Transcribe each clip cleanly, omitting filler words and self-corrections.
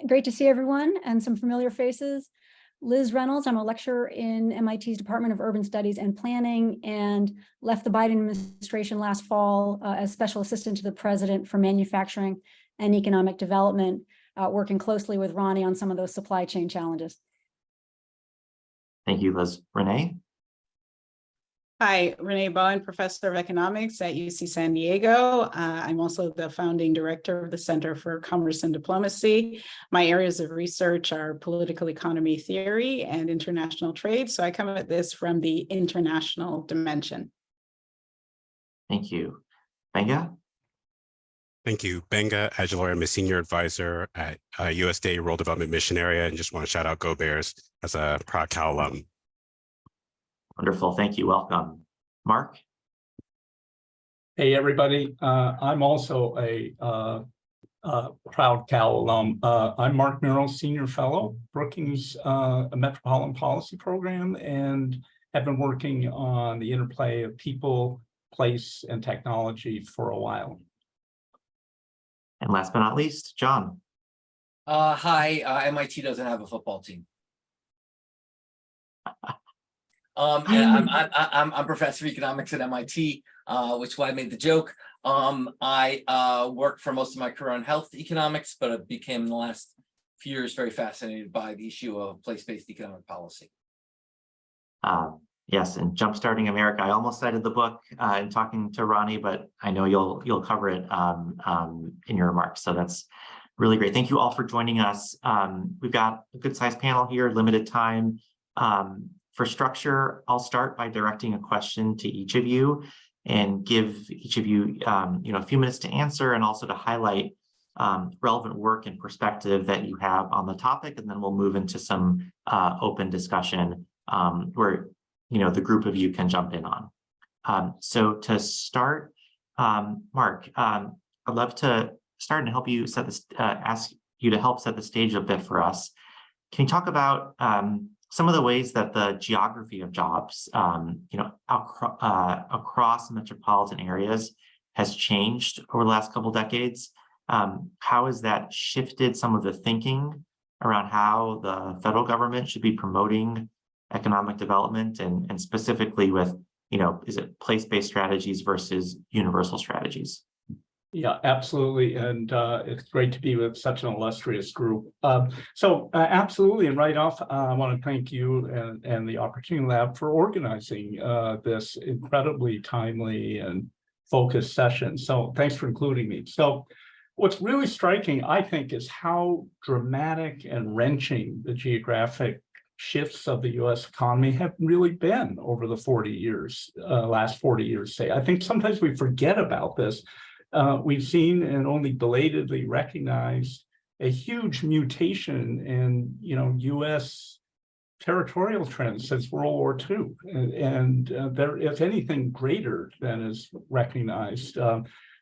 Great to see everyone and some familiar faces. Liz Reynolds, I'm a lecturer in MIT's Department of Urban Studies and Planning and left the Biden administration last fall as special assistant to the president for manufacturing and economic development, working closely with Ronnie on some of those supply chain challenges. Thank you, Liz. Renee? Hi, Renee Bowen, Professor of Economics at UC San Diego. I'm also the founding director of the Center for Commerce and Diplomacy. My areas of research are political economy theory and international trade. So I come at this from the international dimension. Thank you. Gbenga? Thank you. Gbenga Ajilore. I'm a senior advisor at USDA Rural Development Mission Area, and just want to shout out Go Bears as a proud Cal alum. Wonderful. Thank you. Welcome. Mark? Hey, everybody. I'm also a proud Cal alum. I'm Mark Muro, Senior Fellow, Brookings Metropolitan Policy Program, and have been working on the interplay of people, place, and technology for a while. And last but not least, John. Hi, MIT doesn't have a football team. And I'm a professor of economics at MIT, which is why I made the joke. I worked for most of my career on health economics, but I became in the last few years very fascinated by the issue of place-based economic policy. Yes, and Jumpstarting America. I almost cited the book in talking to Ronnie, but I know you'll cover it in your remarks. So that's really great. Thank you all for joining us. We've got a good sized panel here, limited time. For structure, I'll start by directing a question to each of you and give each of you, a few minutes to answer and also to highlight relevant work and perspective that you have on the topic, and then we'll move into some open discussion where the group of you can jump in on. So to start, Mark, I'd love to start and help you set this, ask you to help set the stage a bit for us. Can you talk about some of the ways that the geography of jobs, across metropolitan areas has changed over the last couple of decades? How has that shifted some of the thinking around how the federal government should be promoting economic development, and specifically with, is it place-based strategies versus universal strategies? Yeah, absolutely. And it's great to be with such an illustrious group. Absolutely. And right off, I want to thank you and the Opportunity Lab for organizing this incredibly timely and focused session. So thanks for including me. So what's really striking, I think, is how dramatic and wrenching the geographic shifts of the U.S. economy have really been over the last 40 years, say. I think sometimes we forget about this. We've seen and only belatedly recognized a huge mutation in, U.S. territorial trends since World War II, and there, if anything, greater than is recognized.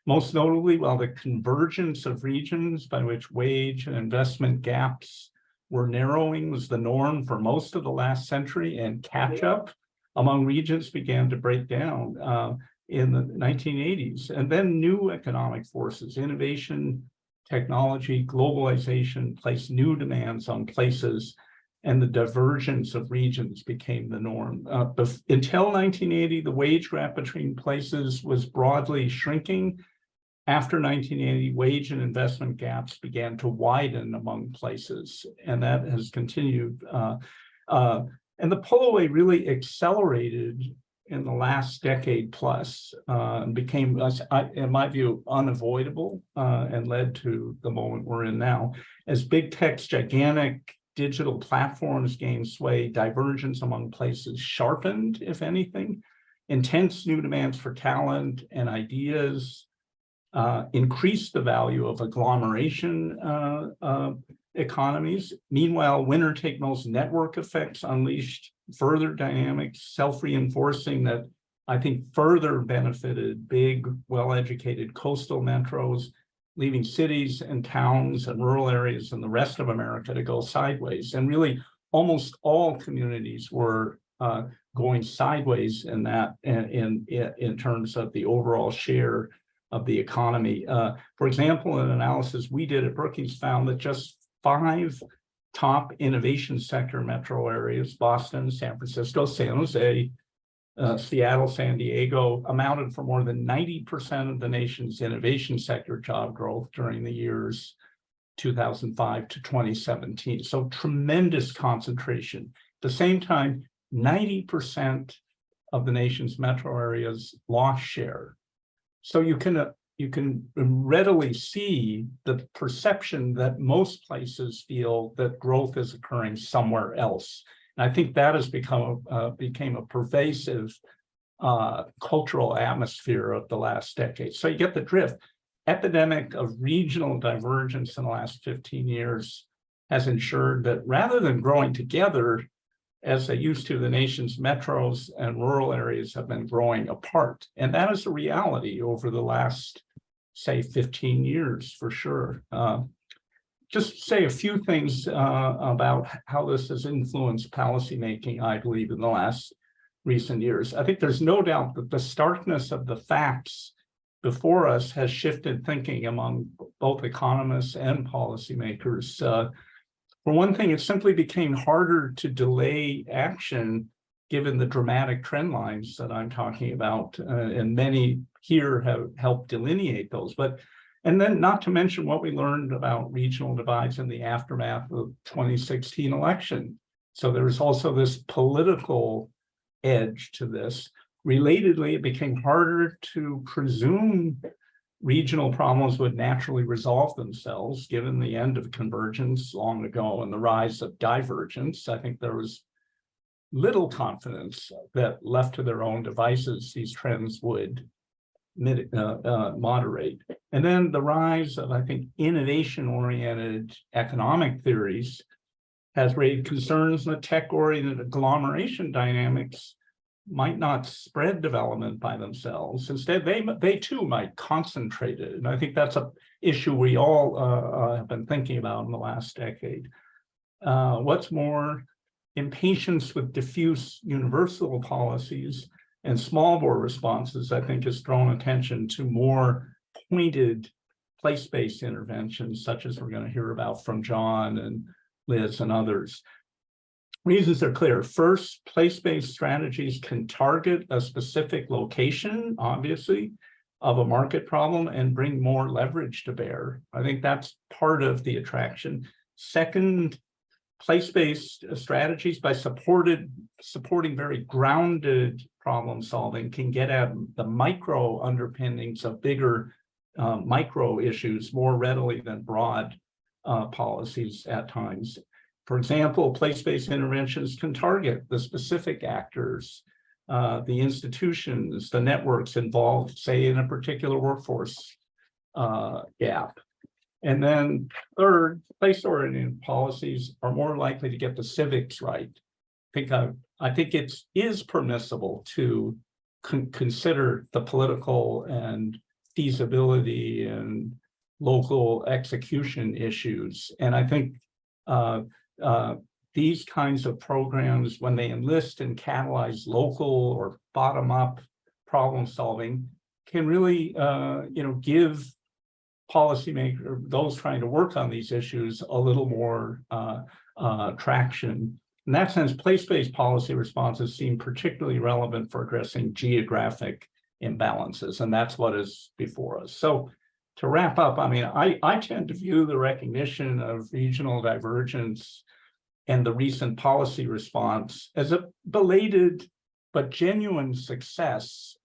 Most notably, while the convergence of regions by which wage and investment gaps were narrowing was the norm for most of the last century, and catch-up among regions began to break down in the 1980s. And then new economic forces, innovation, technology, globalization placed new demands on places, and the divergence of regions became the norm. Until 1980, the wage gap between places was broadly shrinking. After 1980, wage and investment gaps began to widen among places, and that has continued. And the pull-away really accelerated in the last decade plus, and became, in my view, unavoidable, and led to the moment we're in now. As big tech's gigantic digital platforms gained sway, divergence among places sharpened, if anything. Intense new demands for talent and ideas increased the value of agglomeration economies. Meanwhile, winner-take-most network effects unleashed further dynamics, self-reinforcing, that I think further benefited big, well-educated coastal metros, leaving cities and towns and rural areas and the rest of America to go sideways. And really, almost all communities were going sideways in that, in terms of the overall share of the economy. For example, an analysis we did at Brookings found that just 5 top innovation sector metro areas, Boston, San Francisco, San Jose, Seattle, San Diego, amounted for more than 90% of the nation's innovation sector job growth during the years 2005 to 2017. So tremendous concentration. At the same time, 90% of the nation's metro areas lost share. So you can readily see the perception that most places feel that growth is occurring somewhere else. And I think that has became a pervasive cultural atmosphere of the last decade. So you get the drift. Epidemic of regional divergence in the last 15 years has ensured that rather than growing together, as they used to, the nation's metros and rural areas have been growing apart. And that is a reality over the last, say, 15 years for sure. Just say a few things about how this has influenced policymaking, I believe, in the last recent years. I think there's no doubt that the starkness of the facts before us has shifted thinking among both economists and policymakers. For one thing, it simply became harder to delay action given the dramatic trend lines that I'm talking about, and many here have helped delineate those. And then not to mention what we learned about regional divides in the aftermath of 2016 election. So there was also this political edge to this. Relatedly, it became harder to presume regional problems would naturally resolve themselves given the end of convergence long ago and the rise of divergence. I think there was little confidence that left to their own devices, these trends would moderate. And then the rise of, I think, innovation-oriented economic theories has raised concerns that tech-oriented agglomeration dynamics might not spread development by themselves. Instead, they too might concentrate it. And I think that's an issue we all have been thinking about in the last decade. What's more, impatience with diffuse universal policies and small bore responses, I think, has thrown attention to more pointed place-based interventions, such as we're going to hear about from John and Liz and others. Reasons are clear. First, place-based strategies can target a specific location, obviously, of a market problem and bring more leverage to bear. I think that's part of the attraction. Second, place-based strategies, by supporting very grounded problem solving, can get at the micro underpinnings of bigger micro issues more readily than broad policies at times. For example, place-based interventions can target the specific actors, the institutions, the networks involved, say, in a particular workforce gap. And then third, place-oriented policies are more likely to get the civics right. I think it is permissible to consider the political and feasibility and local execution issues. And I think these kinds of programs, when they enlist and catalyze local or bottom-up problem solving, can really give policymakers, those trying to work on these issues, a little more traction. In that sense, place-based policy responses seem particularly relevant for addressing geographic imbalances, and that's what is before us. So to wrap up, I mean, I tend to view the recognition of regional divergence and the recent policy response as a belated but genuine success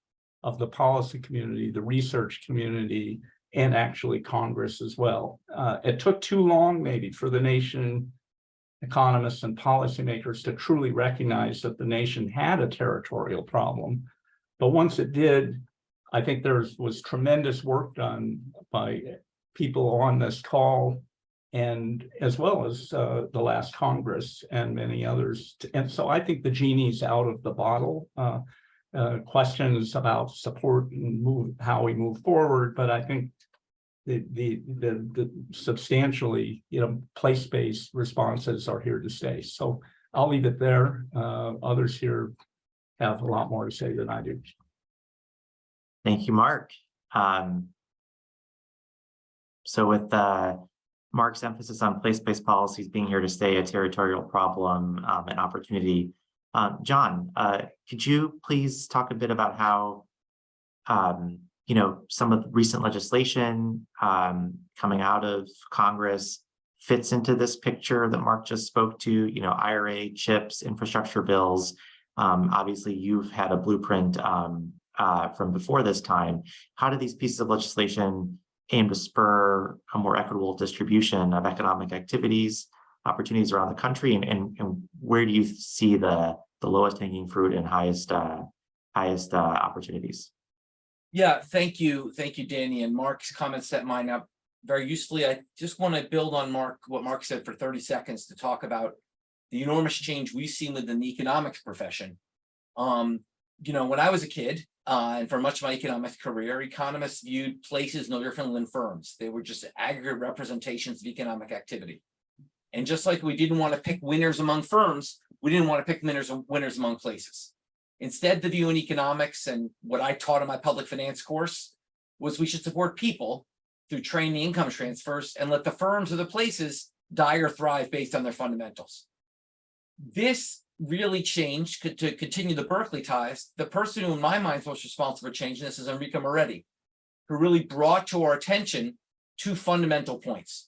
of the policy community, the research community, and actually Congress as well. It took too long, maybe, for the nation, economists and policymakers to truly recognize that the nation had a territorial problem. But once it did, I think there was tremendous work done by people on this call, and as well as the last Congress and many others. And so I think the genie's out of the bottle. Questions about support and how we move forward, but I think the substantially place-based responses are here to stay. So I'll leave it there. Others here have a lot more to say than I do. Thank you, Mark. So with Mark's emphasis on place-based policies being here to stay, a territorial problem, an opportunity. John, could you please talk a bit about how, some of the recent legislation coming out of Congress fits into this picture that Mark just spoke to, IRA, CHIPS, infrastructure bills. Obviously, you've had a blueprint from before this time. How do these pieces of legislation aim to spur a more equitable distribution of economic activities, opportunities around the country, and where do you see the lowest hanging fruit and highest opportunities? Yeah, thank you, Danny. And Mark's comments set mine up very usefully. I just want to build on what Mark said for 30 seconds to talk about the enormous change we've seen within the economics profession. When I was a kid, and for much of my economics career, economists viewed places no different than firms. They were just aggregate representations of economic activity. And just like we didn't want to pick winners among firms, we didn't want to pick winners among places. Instead, the view in economics and what I taught in my public finance course was we should support people through training income transfers and let the firms or the places die or thrive based on their fundamentals. This really changed to continue the Berkeley ties. The person who in my mind is most responsible for changing this is Enrico Moretti, who really brought to our attention two fundamental points.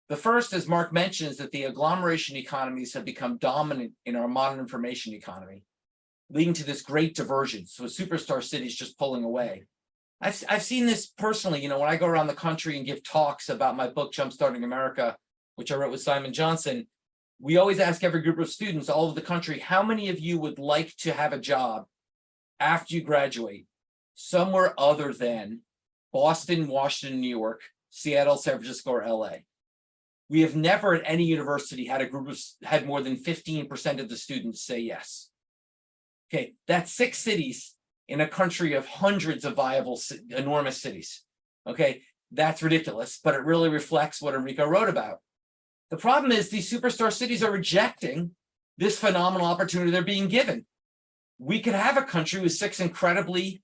The first, as Mark mentioned, is that the agglomeration economies have become dominant in our modern information economy, leading to this great divergence. So superstar cities just pulling away. I've seen this personally, when I go around the country and give talks about my book, Jumpstarting America, which I wrote with Simon Johnson. We always ask every group of students all over the country, how many of you would like to have a job after you graduate somewhere other than Boston, Washington, New York, Seattle, San Francisco, or LA? We have never at any university had a group had more than 15% of the students say yes. Okay, that's 6 cities in a country of hundreds of viable, enormous cities. Okay, that's ridiculous, but it really reflects what Enrico wrote about. The problem is these superstar cities are rejecting this phenomenal opportunity they're being given. We could have a country with 6 incredibly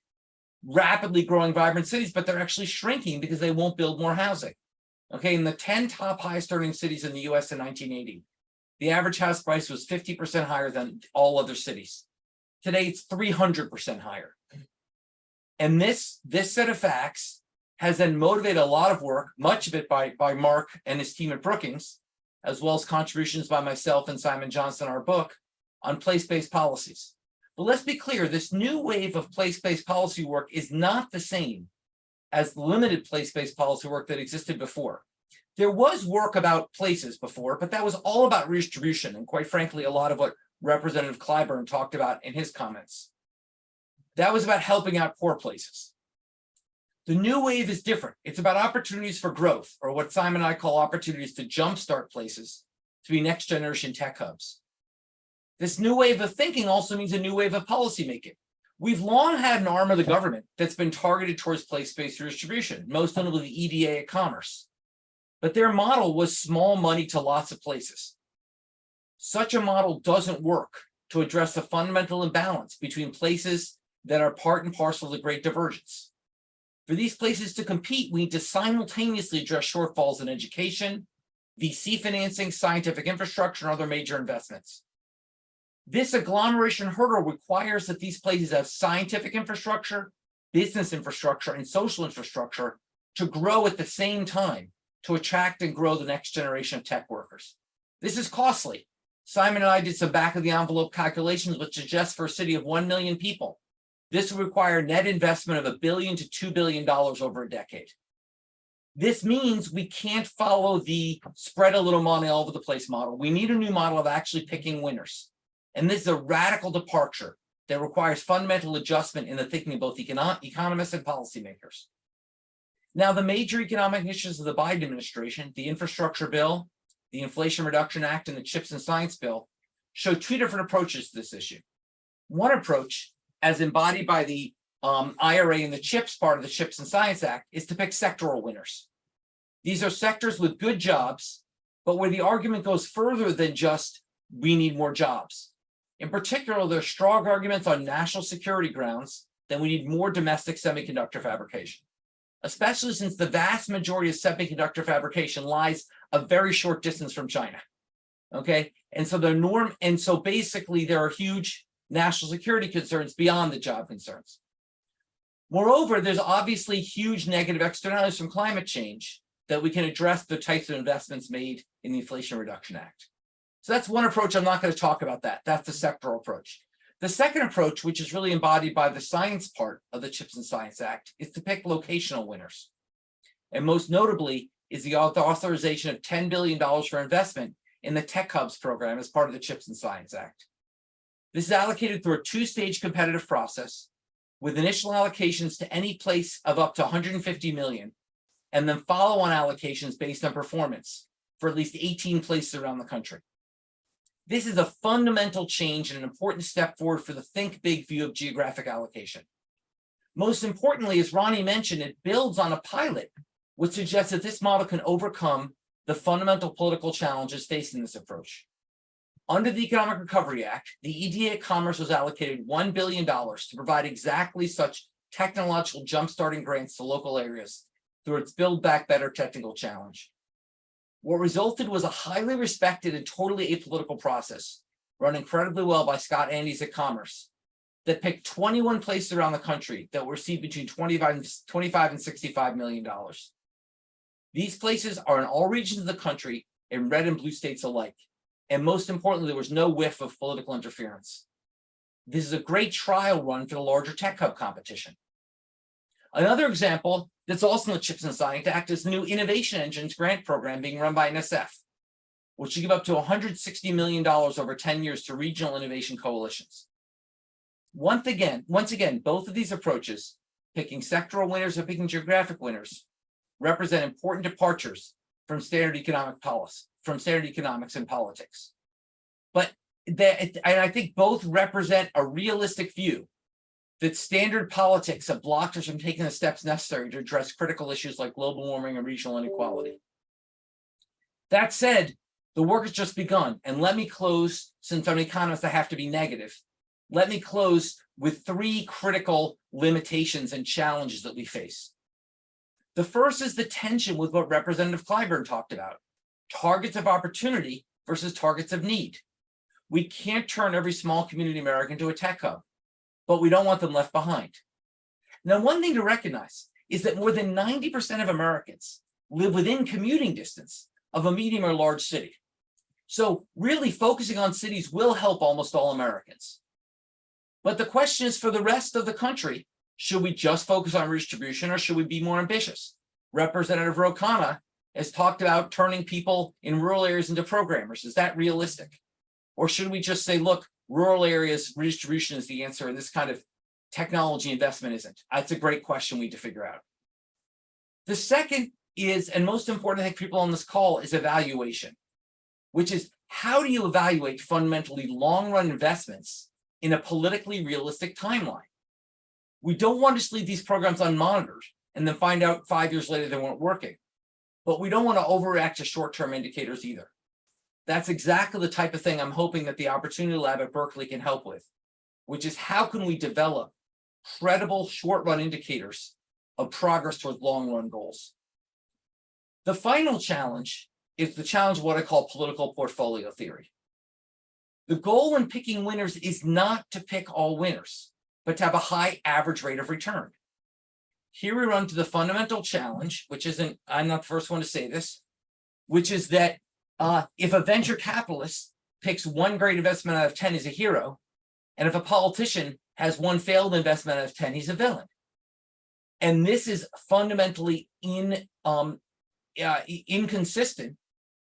rapidly growing vibrant cities, but they're actually shrinking because they won't build more housing. Okay, in the 10 top highest earning cities in the US in 1980, the average house price was 50% higher than all other cities. Today, it's 300% higher. And this set of facts has then motivated a lot of work, much of it by Mark and his team at Brookings, as well as contributions by myself and Simon Johnson, our book, on place-based policies. But let's be clear, this new wave of place-based policy work is not the same as the limited place-based policy work that existed before. There was work about places before, but that was all about redistribution, and quite frankly, a lot of what Representative Clyburn talked about in his comments. That was about helping out poor places. The new wave is different. It's about opportunities for growth, or what Simon and I call opportunities to jumpstart places to be next generation tech hubs. This new wave of thinking also means a new wave of policymaking. We've long had an arm of the government that's been targeted towards place-based redistribution, most notably the EDA at Commerce. But their model was small money to lots of places. Such a model doesn't work to address the fundamental imbalance between places that are part and parcel of the Great Divergence. For these places to compete, we need to simultaneously address shortfalls in education, VC financing, scientific infrastructure, and other major investments. This agglomeration hurdle requires that these places have scientific infrastructure, business infrastructure, and social infrastructure to grow at the same time to attract and grow the next generation of tech workers. This is costly. Simon and I did some back of the envelope calculations, which suggest for a city of 1 million people, this will require net investment of $1 billion to $2 billion over a decade. This means we can't follow the spread a little money all over the place model. We need a new model of actually picking winners. And this is a radical departure that requires fundamental adjustment in the thinking of both economists and policymakers. Now, the major economic initiatives of the Biden administration, the infrastructure bill, the Inflation Reduction Act, and the CHIPS and Science bill, show 2 different approaches to this issue. One approach, as embodied by the IRA and the CHIPS part of the CHIPS and Science Act, is to pick sectoral winners. These are sectors with good jobs, but where the argument goes further than just, we need more jobs. In particular, there are strong arguments on national security grounds that we need more domestic semiconductor fabrication. especially since the vast majority of semiconductor fabrication lies a very short distance from China. Okay, and so basically there are huge national security concerns beyond the job concerns. Moreover, there's obviously huge negative externalities from climate change that we can address the types of investments made in the Inflation Reduction Act. So that's one approach. I'm not going to talk about that. That's the sectoral approach. The second approach, which is really embodied by the science part of the CHIPS and Science Act, is to pick locational winners. And most notably is the authorization of $10 billion for investment in the Tech Hubs program as part of the CHIPS and Science Act. This is allocated through a two-stage competitive process with initial allocations to any place of up to 150 million, and then follow-on allocations based on performance for at least 18 places around the country. This is a fundamental change and an important step forward for the think big view of geographic allocation. Most importantly, as Ronnie mentioned, it builds on a pilot, which suggests that this model can overcome the fundamental political challenges facing this approach. Under the Economic Recovery Act, the EDA of Commerce was allocated $1 billion to provide exactly such technological jumpstarting grants to local areas through its Build Back Better technical challenge. What resulted was a highly respected and totally apolitical process run incredibly well by Scott Andes at Commerce that picked 21 places around the country that will receive between $25 and $65 million. These places are in all regions of the country in red and blue states alike. And most importantly, there was no whiff of political interference. This is a great trial run for the larger Tech Hub competition. Another example that's also in the CHIPS and Science Act is the new Innovation Engines grant program being run by NSF, which will give up to $160 million over 10 years to regional innovation coalitions. Once again, both of these approaches, picking sectoral winners and picking geographic winners, represent important departures from standard economic policy, from standard economics and politics. And I think both represent a realistic view that standard politics have blocked us from taking the steps necessary to address critical issues like global warming and regional inequality. That said, the work has just begun. And let me close, since I'm an economist, I have to be negative. Let me close with three critical limitations and challenges that we face. The first is the tension with what Representative Clyburn talked about, targets of opportunity versus targets of need. We can't turn every small community American into a tech hub, but we don't want them left behind. Now, one thing to recognize is that more than 90% of Americans live within commuting distance of a medium or large city. So really focusing on cities will help almost all Americans. But the question is, for the rest of the country, should we just focus on redistribution or should we be more ambitious? Representative Rokana has talked about turning people in rural areas into programmers. Is that realistic? Or should we just say, look, rural areas redistribution is the answer and this kind of technology investment isn't? That's a great question we need to figure out. The second is, and most important, I think people on this call, is evaluation, which is how do you evaluate fundamentally long-run investments in a politically realistic timeline? We don't want to just leave these programs unmonitored and then find out 5 years later they weren't working. But we don't want to overreact to short-term indicators either. That's exactly the type of thing I'm hoping that the Opportunity Lab at Berkeley can help with, which is how can we develop credible short-run indicators of progress towards long-run goals. The final challenge is the challenge of what I call political portfolio theory. The goal when picking winners is not to pick all winners, but to have a high average rate of return. Here we run to the fundamental challenge, which isn't, I'm not the first one to say this, which is that if a venture capitalist picks one great investment out of 10, he's a hero. And if a politician has one failed investment out of 10, he's a villain. And this is fundamentally inconsistent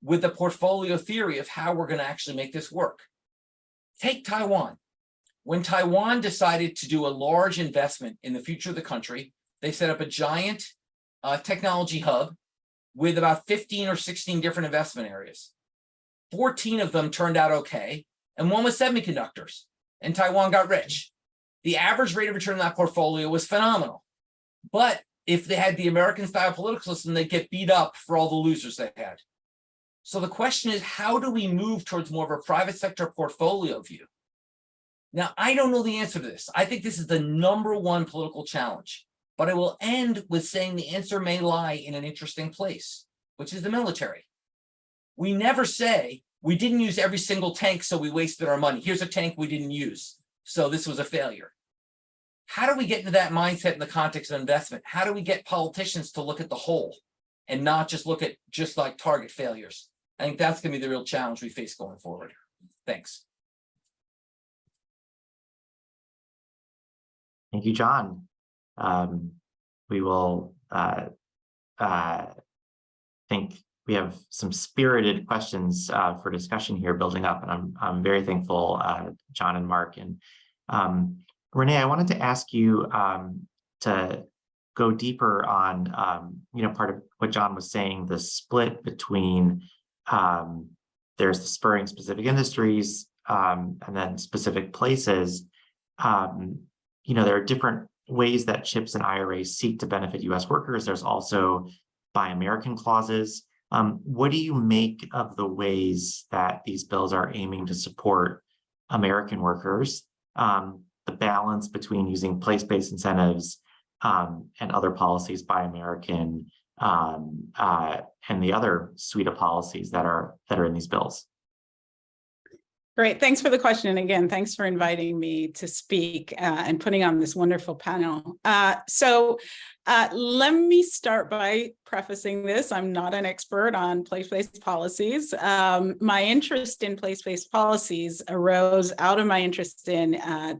with the portfolio theory of how we're going to actually make this work. Take Taiwan. When Taiwan decided to do a large investment in the future of the country, they set up a giant technology hub with about 15 or 16 different investment areas. 14 of them turned out okay, and one was semiconductors, and Taiwan got rich. The average rate of return on that portfolio was phenomenal. But if they had the American-style political system, they'd get beat up for all the losers they had. So the question is, how do we move towards more of a private sector portfolio view? Now, I don't know the answer to this. I think this is the #1 political challenge. But I will end with saying the answer may lie in an interesting place, which is the military. We never say we didn't use every single tank, so we wasted our money. Here's a tank we didn't use, so this was a failure. How do we get into that mindset in the context of investment? How do we get politicians to look at the whole and not just look at just like target failures? I think that's going to be the real challenge we face going forward. Thanks. Thank you, John. We will think we have some spirited questions for discussion here building up, and I'm very thankful, John and Mark. And Renee, I wanted to ask you to go deeper on, part of what John was saying, the split between there's the spurring specific industries and then specific places. There are different ways that CHIPS and IRAs seek to benefit U.S. workers. There's also Buy American clauses. What do you make of the ways that these bills are aiming to support American workers? The balance between using place-based incentives and other policies by American and the other suite of policies that are in these bills. Great, thanks for the question. And again, thanks for inviting me to speak and putting on this wonderful panel. Let me start by prefacing this. I'm not an expert on place-based policies. My interest in place-based policies arose out of my interest in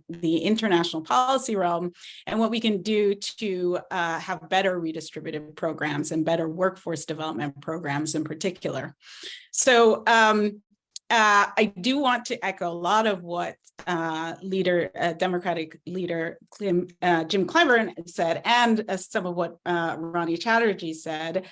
the international policy realm and what we can do to have better redistributive programs and better workforce development programs in particular. So I do want to echo a lot of what Democratic leader Jim Clyburn said, and some of what Ronnie Chatterjee said,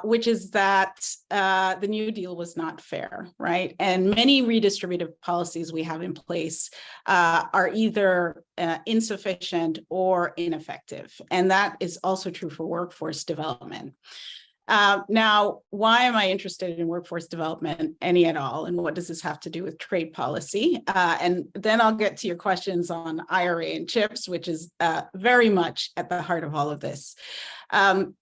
which is that the New Deal was not fair, right? And many redistributive policies we have in place are either insufficient or ineffective. And that is also true for workforce development. Now, why am I interested in workforce development, any at all, and what does this have to do with trade policy? And then I'll get to your questions on IRA and CHIPS, which is very much at the heart of all of this. One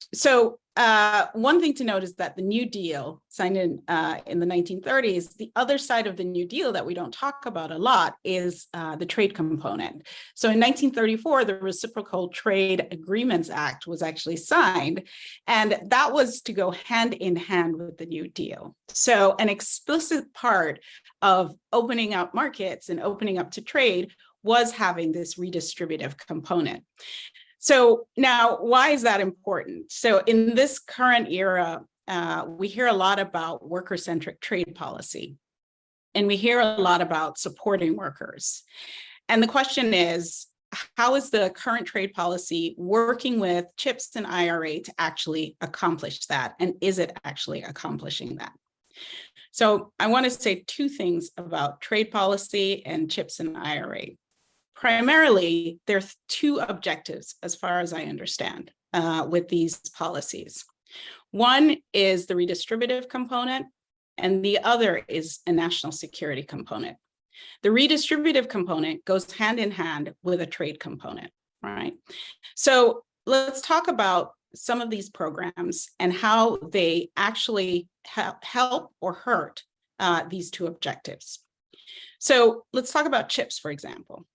thing to note is that the New Deal, signed in the 1930s, the other side of the New Deal that we don't talk about a lot is the trade component. So in 1934, the Reciprocal Trade Agreements Act was actually signed, and that was to go hand in hand with the New Deal. So an explicit part of opening up markets and opening up to trade was having this redistributive component. So now, why is that important? So in this current era, we hear a lot about worker-centric trade policy, and we hear a lot about supporting workers. And the question is, how is the current trade policy working with CHIPS and IRA to actually accomplish that? And is it actually accomplishing that? So I want to say two things about trade policy and CHIPS and IRA. Primarily, there are two objectives, as far as I understand, with these policies. One is the redistributive component, and the other is a national security component. The redistributive component goes hand in hand with a trade component, right? So let's talk about some of these programs and how they actually help or hurt these two objectives. So let's talk about CHIPS, for example.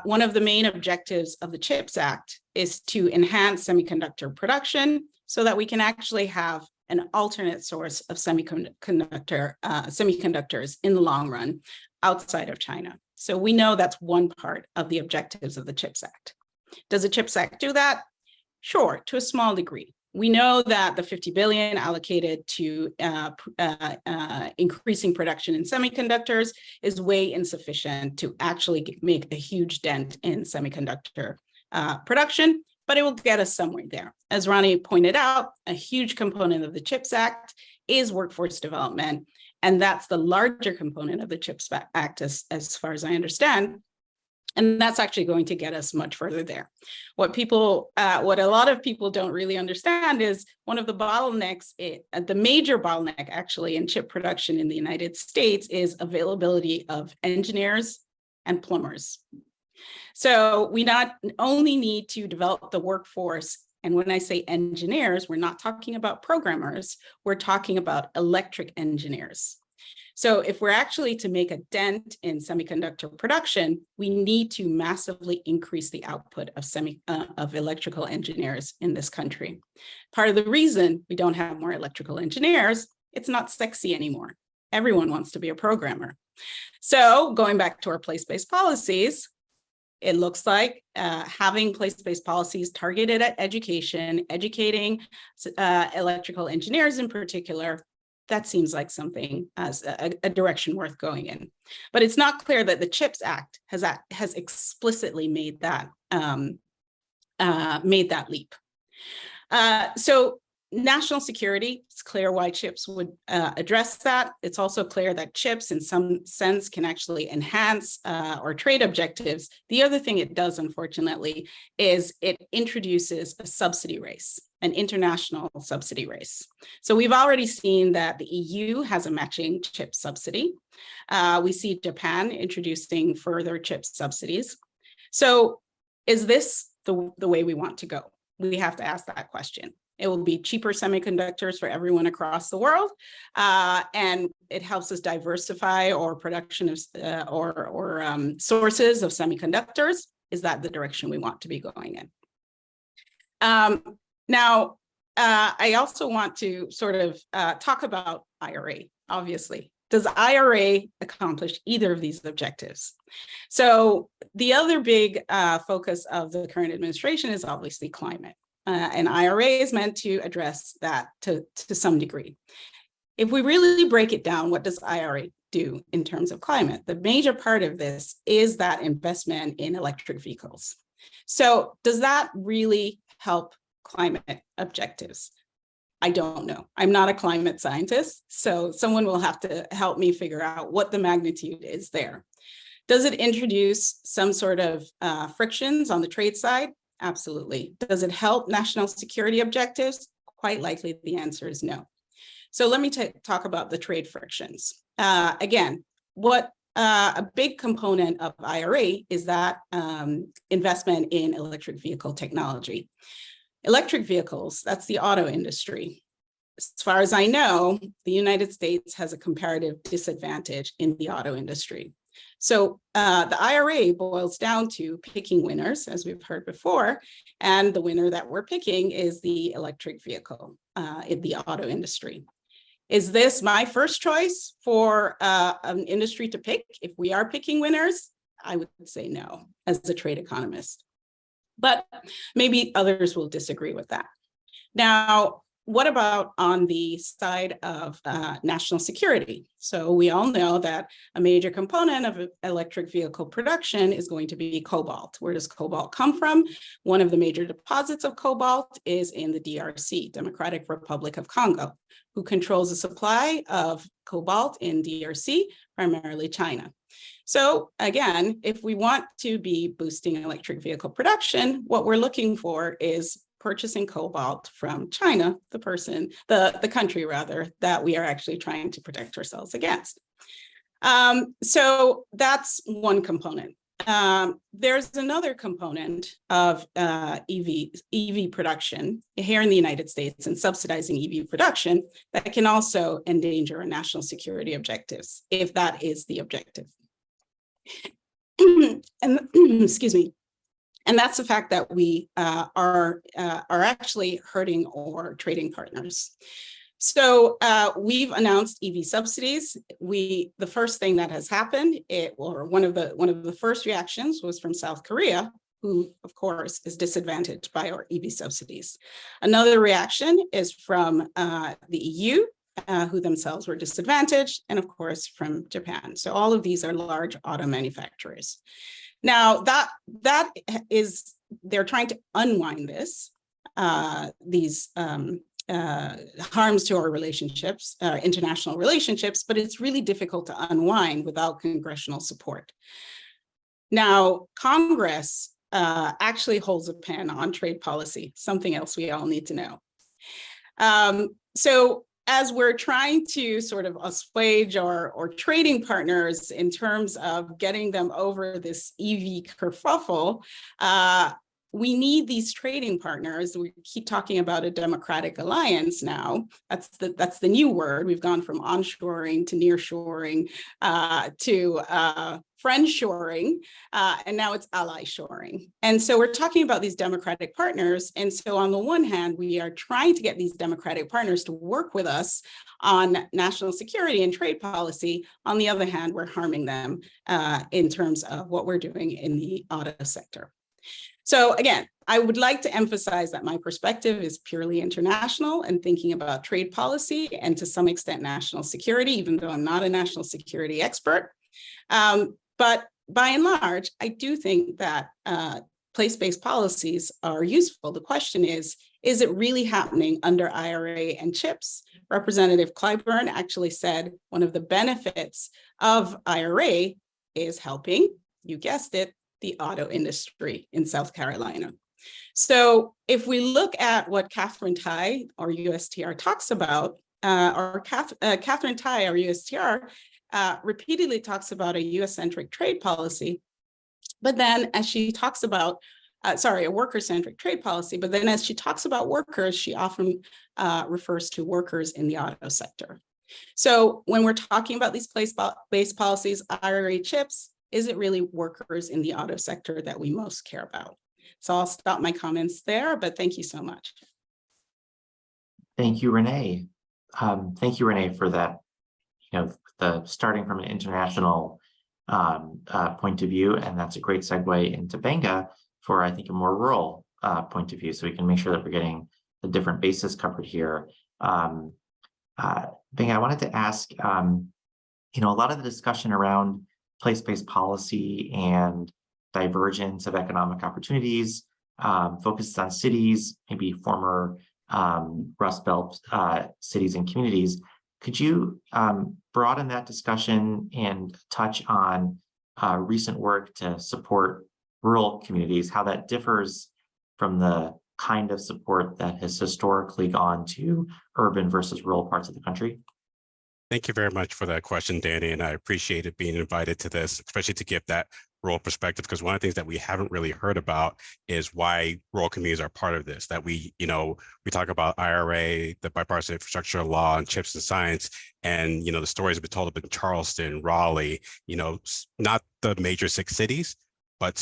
One of the main objectives of the CHIPS Act is to enhance semiconductor production so that we can actually have an alternate source of semiconductors in the long run outside of China. So we know that's one part of the objectives of the CHIPS Act. Does the CHIPS Act do that? Sure, to a small degree. We know that the $50 billion allocated to increasing production in semiconductors is way insufficient to actually make a huge dent in semiconductor production, but it will get us somewhere there. As Ronnie pointed out, a huge component of the CHIPS Act is workforce development, and that's the larger component of the CHIPS Act as far as I understand. And that's actually going to get us much further there. What a lot of people don't really understand is one of the bottlenecks, the major bottleneck actually in chip production in the United States is availability of engineers and plumbers. So we not only need to develop the workforce, and when I say engineers, we're not talking about programmers, we're talking about electric engineers. So if we're actually to make a dent in semiconductor production, we need to massively increase the output of electrical engineers in this country. Part of the reason we don't have more electrical engineers, it's not sexy anymore. Everyone wants to be a programmer. So going back to our place-based policies, it looks like having place-based policies targeted at education, educating electrical engineers in particular, that seems like something as a direction worth going in. But it's not clear that the CHIPS Act has explicitly made that leap. So national security, it's clear why CHIPS would address that. It's also clear that CHIPS in some sense can actually enhance our trade objectives. The other thing it does, unfortunately, is it introduces a subsidy race, an international subsidy race. So we've already seen that the EU has a matching CHIPS subsidy. We see Japan introducing further CHIPS subsidies. So is this the way we want to go? We have to ask that question. It will be cheaper semiconductors for everyone across the world, and it helps us diversify our production of sources of semiconductors. Is that the direction we want to be going in? Now, I also want to sort of talk about IRA, obviously. Does IRA accomplish either of these objectives? So the other big focus of the current administration is obviously climate. And IRA is meant to address that to some degree. If we really break it down, what does IRA do in terms of climate? The major part of this is that investment in electric vehicles. So does that really help climate objectives? I don't know. I'm not a climate scientist, so someone will have to help me figure out what the magnitude is there. Does it introduce some sort of frictions on the trade side? Absolutely. Does it help national security objectives? Quite likely the answer is no. So let me talk about the trade frictions. Again, what a big component of IRA is that investment in electric vehicle technology. Electric vehicles, that's the auto industry. As far as I know, the United States has a comparative disadvantage in the auto industry. So the IRA boils down to picking winners, as we've heard before, and the winner that we're picking is the electric vehicle in the auto industry. Is this my first choice for an industry to pick? If we are picking winners, I would say no, as a trade economist. But maybe others will disagree with that. Now, what about on the side of national security? So we all know that a major component of electric vehicle production is going to be cobalt. Where does cobalt come from? One of the major deposits of cobalt is in the DRC, Democratic Republic of Congo, who controls the supply of cobalt in DRC, primarily China. So again, if we want to be boosting electric vehicle production, what we're looking for is purchasing cobalt from China, the country rather, that we are actually trying to protect ourselves against. So that's one component. There's another component of EV production here in the United States and subsidizing EV production that can also endanger our national security objectives, if that is the objective. And excuse me. And that's the fact that we are actually hurting our trading partners. So we've announced EV subsidies. The first thing that has happened, one of the first reactions was from South Korea, who of course is disadvantaged by our EV subsidies. Another reaction is from the EU, who themselves were disadvantaged, and of course from Japan. So all of these are large auto manufacturers. Now they're trying to unwind these harms to our relationships, international relationships, but it's really difficult to unwind without congressional support. Now, Congress actually holds a pen on trade policy, something else we all need to know. So as we're trying to sort of assuage our trading partners in terms of getting them over this EV kerfuffle, we need these trading partners. We keep talking about a democratic alliance now. That's the new word. We've gone from onshoring to nearshoring to friendshoring, and now it's ally shoring. And so we're talking about these democratic partners. And so on the one hand, we are trying to get these democratic partners to work with us on national security and trade policy. On the other hand, we're harming them in terms of what we're doing in the auto sector. So again, I would like to emphasize that my perspective is purely international and thinking about trade policy and to some extent national security, even though I'm not a national security expert. But by and large, I do think that place-based policies are useful. The question is it really happening under IRA and CHIPS? Representative Clyburn actually said one of the benefits of IRA is helping, you guessed it, the auto industry in South Carolina. So if we look at what Catherine Tai, or USTR, talks about, Catherine Tai, or USTR, repeatedly talks about a US-centric trade policy, but then as she talks about, a worker-centric trade policy, but then as she talks about workers, she often refers to workers in the auto sector. So when we're talking about these place-based policies, IRA, CHIPS, is it really workers in the auto sector that we most care about? So I'll stop my comments there, but thank you so much. Thank you, Renee. Thank you, Renee, for that, the starting from an international point of view, and that's a great segue into Gbenga for, I think, a more rural point of view, so we can make sure that we're getting the different bases covered here. Gbenga, I wanted to ask, a lot of the discussion around place-based policy and divergence of economic opportunities focuses on cities, maybe former Rust Belt cities and communities. Could you broaden that discussion and touch on recent work to support rural communities, how that differs from the kind of support that has historically gone to urban versus rural parts of the country? Thank you very much for that question, Danny, and I appreciated being invited to this, especially to give that rural perspective, because one of the things that we haven't really heard about is why rural communities are part of this, that we talk about IRA, the bipartisan infrastructure law, and CHIPS and science, and, the stories have been told up in Charleston, Raleigh, not the major 6 cities, but,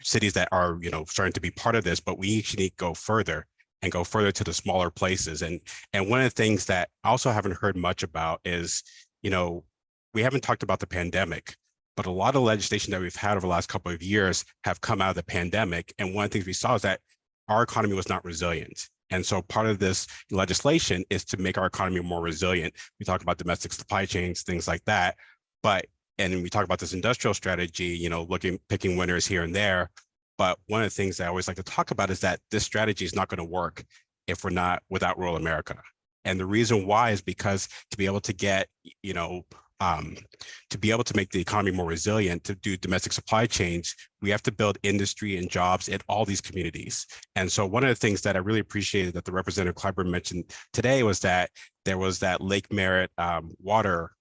cities that are, starting to be part of this, but we actually need to go further to the smaller places. And one of the things that I also haven't heard much about is, we haven't talked about the pandemic, but a lot of legislation that we've had over the last couple of years have come out of the pandemic. And one of the things we saw is that our economy was not resilient. And so part of this legislation is to make our economy more resilient. We talk about domestic supply chains, things like that. And we talk about this industrial strategy, picking winners here and there. But one of the things that I always like to talk about is that this strategy is not going to work if we're not without rural America. And the reason why is because to be able to get, to be able to make the economy more resilient, to do domestic supply chains, we have to build industry and jobs in all these communities. And so one of the things that I really appreciated that the Representative Clyburn mentioned today was that there was that Lake Merritt Water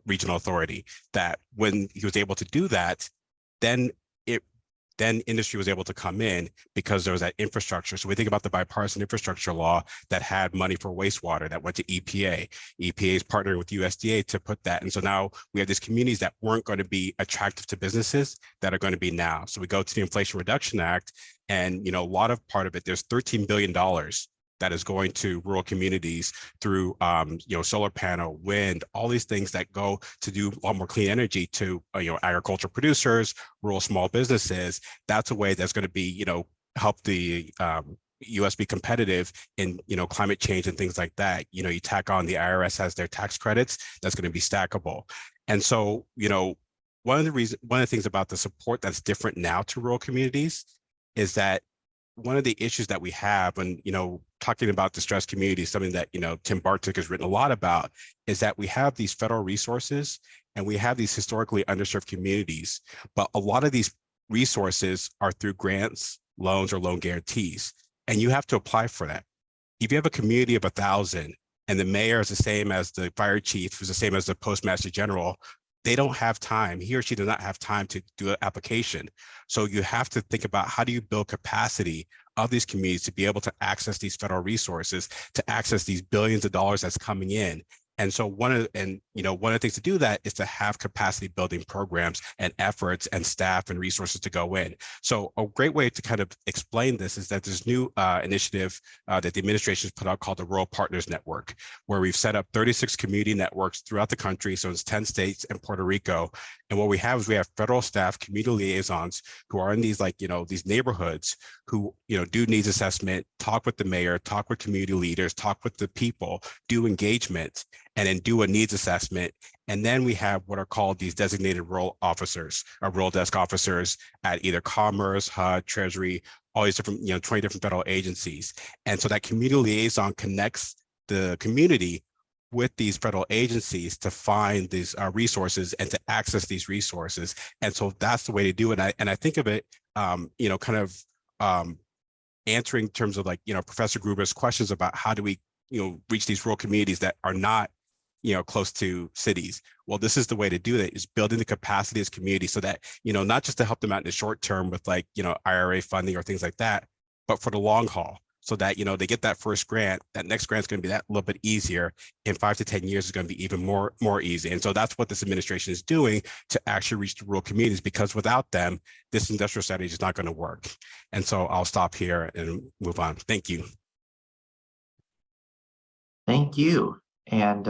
Regional Authority, that when he was able to do that, then industry was able to come in because there was that infrastructure. So we think about the bipartisan infrastructure law that had money for wastewater that went to EPA. EPA is partnering with USDA to put that. And so now we have these communities that weren't going to be attractive to businesses that are going to be now. So we go to the Inflation Reduction Act, and a lot of part of it, there's $13 billion that is going to rural communities through solar panel, wind, all these things that go to do a lot more clean energy to agriculture producers, rural small businesses. That's a way that's going to be help the US be competitive in climate change and things like that. You tack on the IRS has their tax credits, that's going to be stackable. And so one of the things about the support that's different now to rural communities is that one of the issues that we have when, talking about distressed communities, something that, Tim Bartik has written a lot about, is that we have these federal resources and we have these historically underserved communities, but a lot of these resources are through grants, loans, or loan guarantees, and you have to apply for that. If you have a community of 1,000 and the mayor is the same as the fire chief, who's the same as the postmaster general, they don't have time. He or she does not have time to do an application. So you have to think about, how do you build capacity of these communities to be able to access these federal resources, to access these billions of dollars that's coming in. And so one of the things to do that is to have capacity building programs and efforts and staff and resources to go in. So a great way to kind of explain this is that there's new initiative that the administration has put out called the Rural Partners Network, where we've set up 36 community networks throughout the country. So it's 10 states and Puerto Rico. And what we have is we have federal staff, community liaisons who are in these these neighborhoods who, do needs assessment, talk with the mayor, talk with community leaders, talk with the people, do engagement, and then do a needs assessment. And then we have what are called these designated rural officers, or rural desk officers at either Commerce, HUD, Treasury, all these different, 20 different federal agencies. And so that community liaison connects the community with these federal agencies to find these resources and to access these resources. And so that's the way to do it. And I think of it, answering in terms of Professor Gruber's questions about how do we, reach these rural communities that are not, close to cities. Well, this is the way to do that, is building the capacity as communities so that, not just to help them out in the short term with IRA funding or things like that, but for the long haul, so that, they get that first grant, that next grant is going to be that little bit easier. In 5 to 10 years is going to be even more easy. And so that's what this administration is doing to actually reach the rural communities, because without them, this industrial strategy is not going to work. And so I'll stop here and move on. Thank you. Thank you. And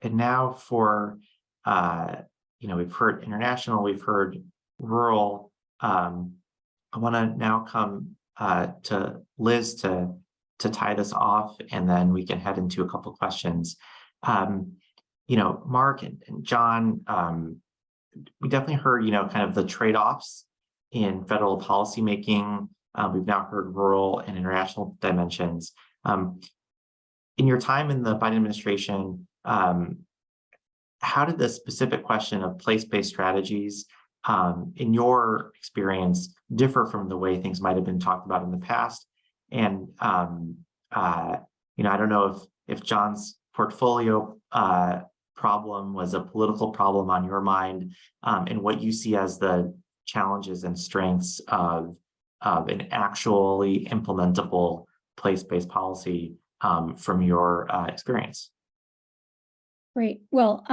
now for, we've heard international, we've heard rural. I want to now come to Liz to tie this off, and then we can head into a couple of questions. Mark and John, we definitely heard, kind of the trade-offs in federal policymaking. We've now heard rural and international dimensions. In your time in the Biden administration, how did the specific question of place-based strategies, in your experience, differ from the way things might have been talked about in the past? And I don't know if John's portfolio problem was a political problem on your mind, and what you see as the challenges and strengths of an actually implementable place-based policy from your experience. Great. Well,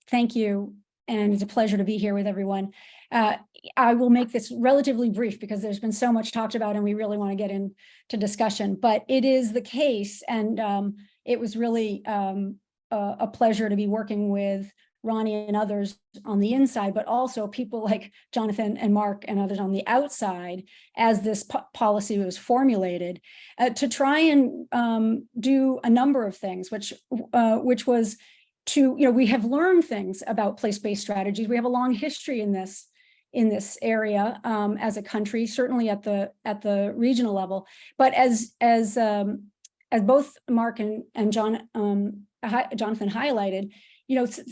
thank you. And it's a pleasure to be here with everyone. I will make this relatively brief because there's been so much talked about and we really want to get into discussion, but it is the case. And it was really a pleasure to be working with Ronnie and others on the inside, but also people like Jonathan and Mark and others on the outside as this policy was formulated, to try and do a number of things, which was to, we have learned things about place-based strategies. We have a long history in this area as a country, certainly at the regional level. But as both Mark and Jonathan highlighted,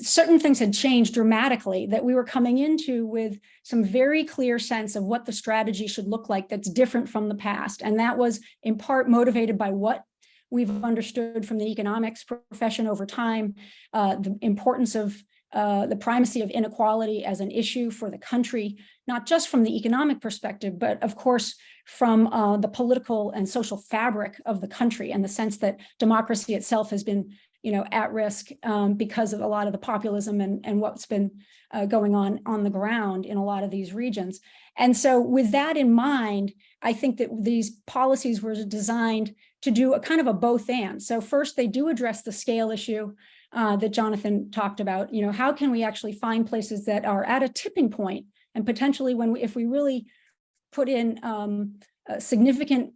certain things had changed dramatically that we were coming into with some very clear sense of what the strategy should look like that's different from the past. And that was in part motivated by what we've understood from the economics profession over time, the importance of the primacy of inequality as an issue for the country, not just from the economic perspective, but of course, from the political and social fabric of the country, and the sense that democracy itself has been at risk because of a lot of the populism and what's been going on the ground in a lot of these regions. And so with that in mind, I think that these policies were designed to do a kind of a both and. So first, they do address the scale issue that Jonathan talked about. How can we actually find places that are at a tipping point, and potentially if we really put in significant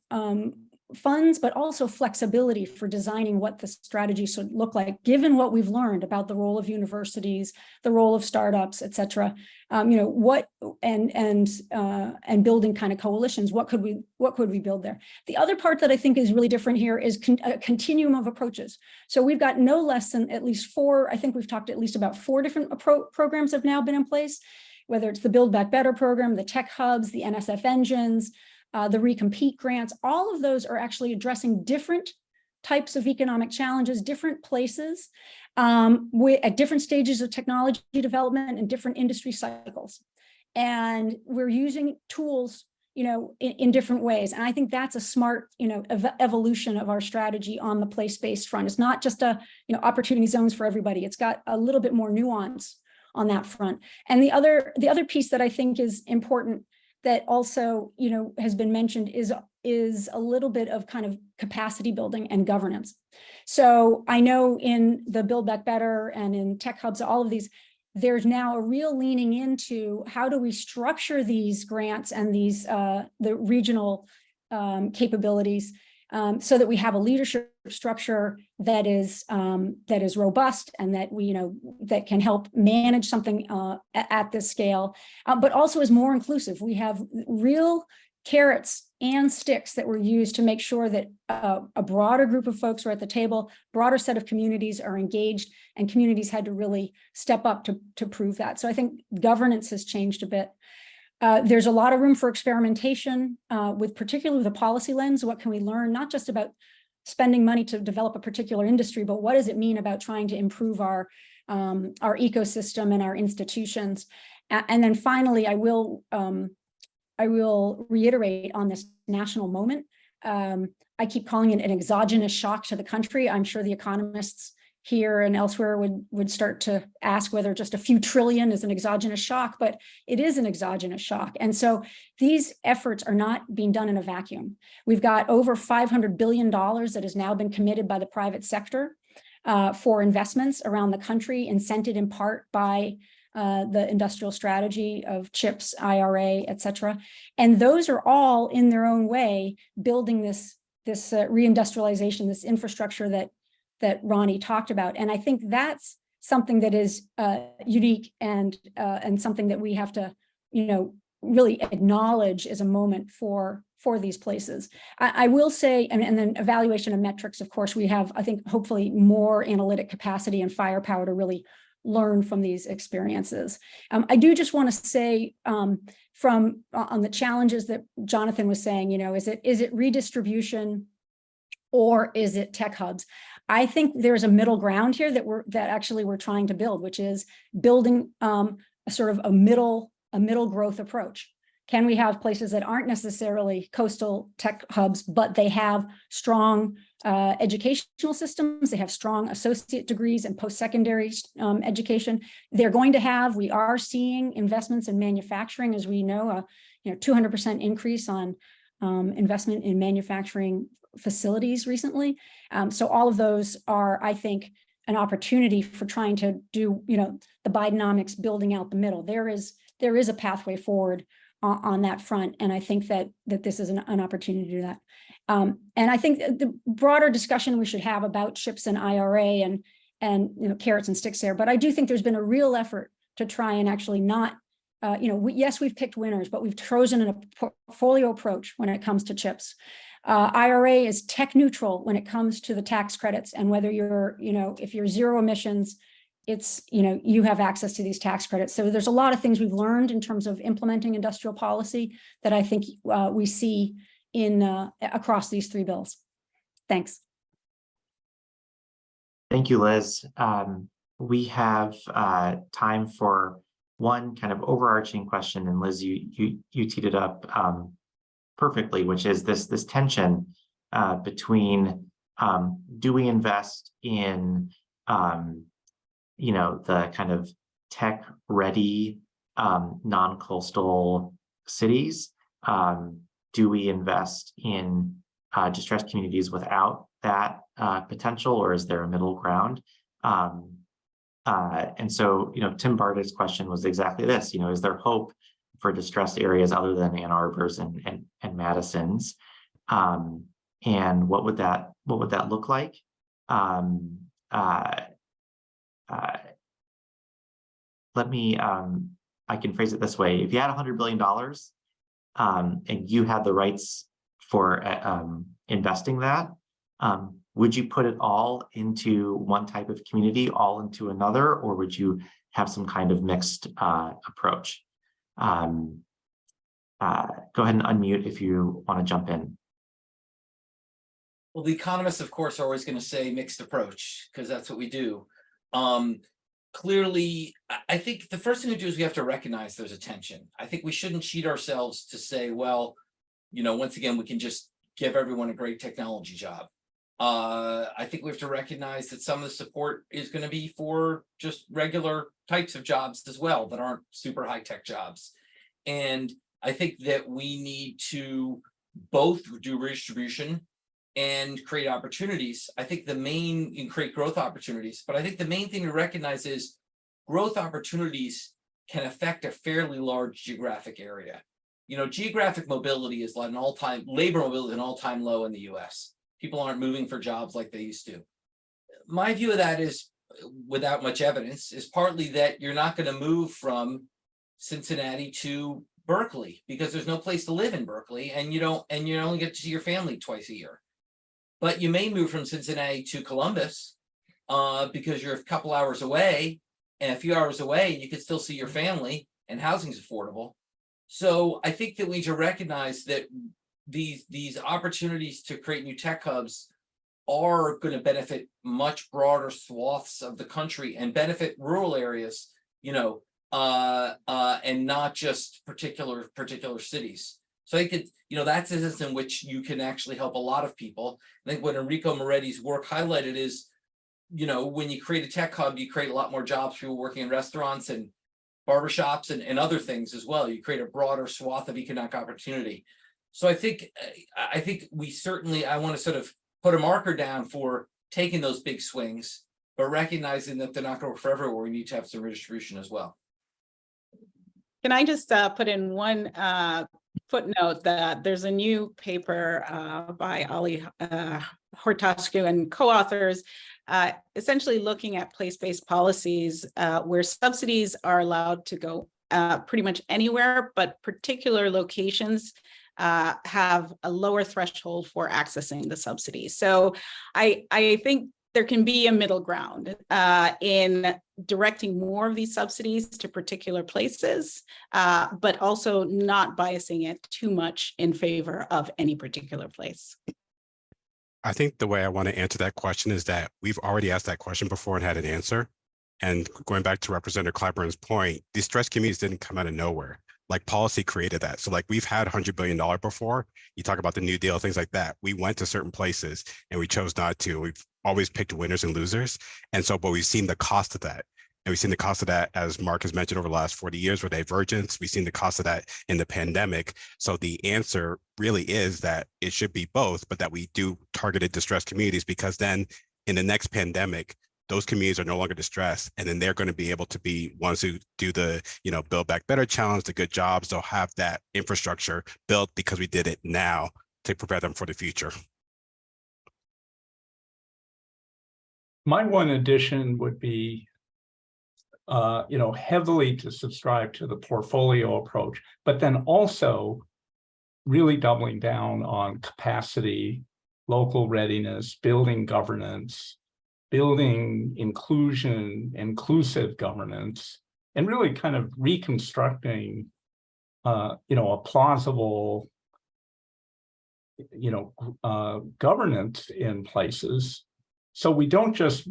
funds, but also flexibility for designing what the strategy should look like, given what we've learned about the role of universities, the role of startups, et cetera. What and building kind of coalitions. What could we build there? The other part that I think is really different here is a continuum of approaches. So we've got no less than at least 4. I think we've talked at least about 4 different programs have now been in place, whether it's the Build Back Better program, the tech hubs, the NSF engines, the recompete grants. All of those are actually addressing different types of economic challenges, different places, at different stages of technology development and different industry cycles. And we're using tools, in different ways. And I think that's a smart, evolution of our strategy on the place-based front. It's not just opportunity zones for everybody. It's got a little bit more nuance on that front. And the other piece that I think is important that also, has been mentioned is a little bit of kind of capacity building and governance. So I know in the Build Back Better and in tech hubs, all of these, there's now a real leaning into how do we structure these grants and these the regional capabilities so that we have a leadership structure that is robust and that we that can help manage something at this scale, but also is more inclusive. We have real carrots and sticks that were used to make sure that a broader group of folks are at the table, broader set of communities are engaged, and communities had to really step up to prove that. So I think governance has changed a bit. There's a lot of room for experimentation particularly with a policy lens. What can we learn, not just about spending money to develop a particular industry, but what does it mean about trying to improve our ecosystem and our institutions? And then finally, I will reiterate on this national moment. I keep calling it an exogenous shock to the country. I'm sure the economists here and elsewhere would start to ask whether just a few trillion is an exogenous shock, but it is an exogenous shock. And so these efforts are not being done in a vacuum. We've got over $500 billion that has now been committed by the private sector for investments around the country, incented in part by the industrial strategy of CHIPS, IRA, et cetera. And those are all in their own way building this reindustrialization, this infrastructure that Ronnie talked about. And I think that's something that is unique and something that we have to, really acknowledge as a moment for these places. I will say, and then evaluation of metrics, of course, we have, I think, hopefully more analytic capacity and firepower to really learn from these experiences. I do just want to say on the challenges that Jonathan was saying, is it redistribution or is it tech hubs? I think there's a middle ground here that actually we're trying to build, which is building a sort of a middle growth approach. Can we have places that aren't necessarily coastal tech hubs, but they have strong educational systems, they have strong associate degrees and post-secondary education? They're going to have, we are seeing investments in manufacturing, as we know, 200% increase on investment in manufacturing facilities recently. So all of those are, I think, an opportunity for trying to do, the Bidenomics building out the middle. There is a pathway forward on that front. And I think that this is an opportunity to do that. And I think the broader discussion we should have about CHIPS and IRA and carrots and sticks there. But I do think there's been a real effort to try and actually not, yes, we've picked winners, but we've chosen a portfolio approach when it comes to CHIPS. IRA is tech neutral when it comes to the tax credits, and whether you're, if you're zero emissions, it's, you have access to these tax credits. So there's a lot of things we've learned in terms of implementing industrial policy that I think we see in across these three bills. Thanks. Thank you, Liz. We have time for one kind of overarching question, and Liz, you teed it up perfectly, which is this tension between do we invest in the kind of tech ready non-coastal cities? Do we invest in distressed communities without that potential, or is there a middle ground? And so, Tim Barta's question was exactly this, is there hope for distressed areas other than Ann Arbor's and Madison's? And what would that look like? Let me, I can phrase it this way. If you had $100 billion and you had the rights for investing that, would you put it all into one type of community, all into another, or would you have some kind of mixed approach? Go ahead and unmute if you want to jump in. Well, the economists, of course, are always going to say mixed approach because that's what we do. Clearly, I think the first thing to do is we have to recognize there's a tension. I think we shouldn't cheat ourselves to say, well, once again, we can just give everyone a great technology job. I think we have to recognize that some of the support is going to be for just regular types of jobs as well that aren't super high-tech jobs. And I think that we need to both do redistribution and create opportunities. I think and create growth opportunities, but I think the main thing to recognize is growth opportunities can affect a fairly large geographic area. Geographic mobility is like labor mobility is an all-time low in the US. People aren't moving for jobs like they used to. My view of that is, without much evidence, is partly that you're not going to move from Cincinnati to Berkeley because there's no place to live in Berkeley, and you only get to see your family twice a year. But you may move from Cincinnati to Columbus because you're a couple hours away, and a few hours away, you can still see your family, and housing's affordable. So I think that we need to recognize that these opportunities to create new tech hubs are going to benefit much broader swaths of the country and benefit rural areas, and not just particular cities. So I think that, that's a sense in which you can actually help a lot of people. I think what Enrico Moretti's work highlighted is, when you create a tech hub, you create a lot more jobs for people working in restaurants and barbershops and other things as well. You create a broader swath of economic opportunity. So I think we certainly, I want to sort of put a marker down for taking those big swings, but recognizing that they're not going to work for everywhere. We need to have some redistribution as well. Can I just put in one footnote that there's a new paper by Ali Hortascu and co-authors, essentially looking at place-based policies where subsidies are allowed to go pretty much anywhere, but particular locations have a lower threshold for accessing the subsidies. So I think there can be a middle ground in directing more of these subsidies to particular places, but also not biasing it too much in favor of any particular place. I think the way I want to answer that question is that we've already asked that question before and had an answer. And going back to Representative Clyburn's point, these stress communities didn't come out of nowhere. Like, policy created that. So like, we've had $100 billion before. You talk about the New Deal, things like that. We went to certain places and we chose not to. We've always picked winners and losers. And so, but we've seen the cost of that. And we've seen the cost of that, as Mark has mentioned, over the last 40 years with divergence. We've seen the cost of that in the pandemic. So the answer really is that it should be both, but that we do targeted distressed communities, because then in the next pandemic, those communities are no longer distressed, and then they're going to be able to be ones who do the, Build Back Better challenge, the good jobs. They'll have that infrastructure built because we did it now to prepare them for the future. My one addition would be, heavily to subscribe to the portfolio approach, but then also really doubling down on capacity, local readiness, building governance, building inclusive governance, and really kind of reconstructing, a plausible, governance in places. So we don't just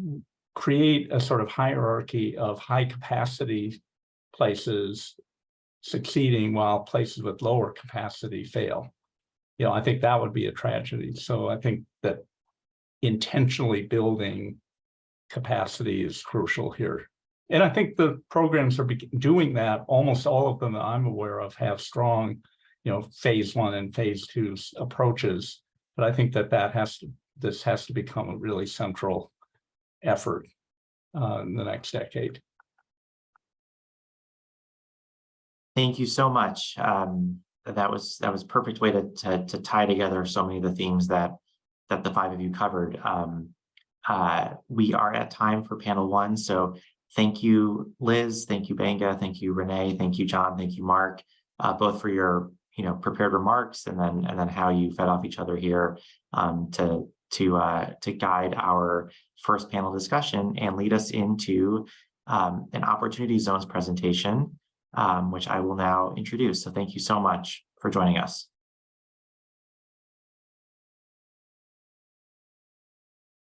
create a sort of hierarchy of high capacity places succeeding while places with lower capacity fail. I think that would be a tragedy. So I think that intentionally building capacity is crucial here. And I think the programs are doing that. Almost all of them that I'm aware of have strong, phase 1 and phase 2 approaches. But I think this has to become a really central effort in the next decade. Thank you so much. That was a perfect way to tie together so many of the themes that the five of you covered. We are at time for panel 1. So thank you, Liz. Thank you, Gbenga. Thank you, Renee. Thank you, John. Thank you, Mark, both for your prepared remarks and then how you fed off each other here to guide our first panel discussion and lead us into an opportunity zones presentation, which I will now introduce. So thank you so much for joining us.